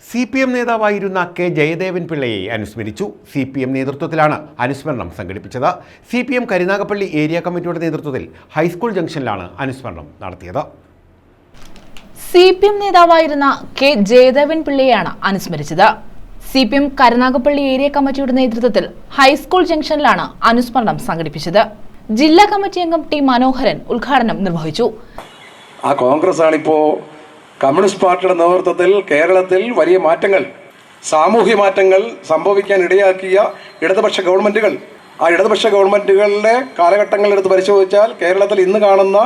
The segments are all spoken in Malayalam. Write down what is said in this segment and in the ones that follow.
CPM നേതാവായിരുന്ന കെ ജയദേവൻ പിള്ളയെ അനുസ്മരിച്ചു. CPM നേതൃത്വത്തിലാണ് അനുസ്മരണം സംഘടിപ്പിച്ചത്. CPM കരുനാഗപ്പള്ളി ഏരിയ കമ്മിറ്റിയുടെ നേതൃത്വത്തിൽ ഹൈസ്കൂൾ ജംഗ്ഷനിലാണ് അനുസ്മരണം നടത്തിയത്. CPM നേതാവായിരുന്ന കെ ജയദേവൻ പിള്ളയെയാണ് അനുസ്മരിച്ചത്. CPM കരുനാഗപ്പള്ളി ഏരിയ കമ്മിറ്റിയുടെ നേതൃത്വത്തിൽ ഹൈസ്കൂൾ ജംഗ്ഷനിലാണ് അനുസ്മരണം സംഘടിപ്പിച്ചത്. ജില്ലാ കമ്മിറ്റി അംഗം ടി മനോഹരൻ ഉദ്ഘാടനം നിർവഹിച്ചു. കോൺഗ്രസ് ആണിപ്പോ കമ്മ്യൂണിസ്റ്റ് പാർട്ടിയുടെ നേതൃത്വത്തിൽ കേരളത്തിൽ വലിയ മാറ്റങ്ങൾ, സാമൂഹ്യ മാറ്റങ്ങൾ സംഭവിക്കാൻ ഇടയാക്കിയ ഇടതുപക്ഷ ഗവൺമെന്റുകൾ. ആ ഇടതുപക്ഷ ഗവൺമെന്റുകളുടെ കാലഘട്ടങ്ങൾ എടുത്ത് പരിശോധിച്ചാൽ കേരളത്തിൽ ഇന്ന് കാണുന്ന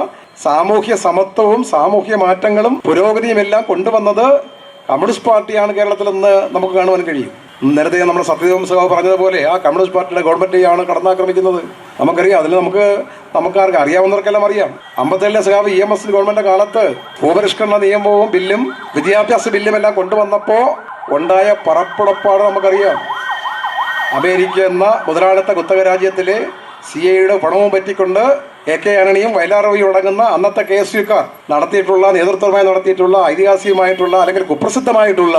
സാമൂഹ്യ സമത്വവും സാമൂഹ്യ മാറ്റങ്ങളും പുരോഗതിയും എല്ലാം കൊണ്ടുവന്നത് കമ്മ്യൂണിസ്റ്റ് പാർട്ടിയാണ് കേരളത്തിലെന്ന് നമുക്ക് കാണുവാൻ കഴിയും. നേരത്തെ നമ്മുടെ സത്യദേവൻ സഖാവ് പറഞ്ഞതുപോലെ ആ കമ്മ്യൂണിസ്റ്റ് പാർട്ടിയുടെ ഗവൺമെന്റിനെയാണ് കടന്നാക്രമിക്കുന്നത്. നമുക്കറിയാം, അതിൽ നമുക്കാർക്ക് അറിയാവുന്നവർക്കെല്ലാം അറിയാം. 57 സഖാവ് EMS ഗവൺമെന്റ് കാലത്ത് ഭൂപരിഷ്കരണ നിയമവും ബില്ലും വിദ്യാഭ്യാസ ബില്ലും എല്ലാം കൊണ്ടുവന്നപ്പോൾ ഉണ്ടായ പറപ്പുടപ്പാട് നമുക്കറിയാം. അമേരിക്ക എന്ന മുതലാളിത്ത കുത്തക രാജ്യത്തിലെ CIAയുടെ പണവും പറ്റിക്കൊണ്ട് AK ആന്റണിയും വയലാറോയും അടങ്ങുന്ന അന്നത്തെ KSUക്കാർ നേതൃത്വമായി നടത്തിയിട്ടുള്ള ഐതിഹാസികമായിട്ടുള്ള അല്ലെങ്കിൽ കുപ്രസിദ്ധമായിട്ടുള്ള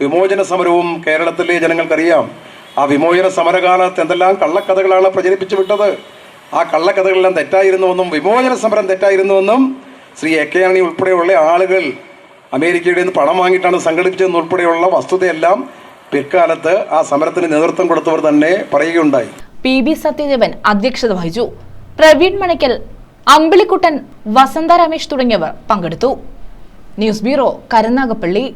വിമോചന സമരവും കേരളത്തിലെ ജനങ്ങൾക്കറിയാം. ആ വിമോചന സമരകാലത്ത് എന്തെല്ലാം കള്ളക്കഥകളാണ് പ്രചരിപ്പിച്ചു വിട്ടത്. ആ കള്ളക്കഥകളെല്ലാം തെറ്റായിരുന്നുവെന്നും വിമോചന സമരം തെറ്റായിരുന്നുവെന്നും ശ്രീ AK ആന്റണി ഉൾപ്പെടെയുള്ള ആളുകൾ അമേരിക്കയുടെ നിന്ന് പണം വാങ്ങിയിട്ടാണ് സംഘടിപ്പിച്ചതെന്നുൾപ്പെടെയുള്ള വസ്തുതയെല്ലാം പിൽക്കാലത്ത് ആ സമരത്തിന് നേതൃത്വം കൊടുത്തവർ തന്നെ പറയുകയുണ്ടായി. PB സത്യദേവൻ അധ്യക്ഷത വഹിച്ചു. പ്രവീൺ മണിക്കൽ, അമ്പിളിക്കുട്ടൻ, വസന്ത രമേശ് തുടങ്ങിയവർ പങ്കെടുത്തു. News bureau, Karunagappally.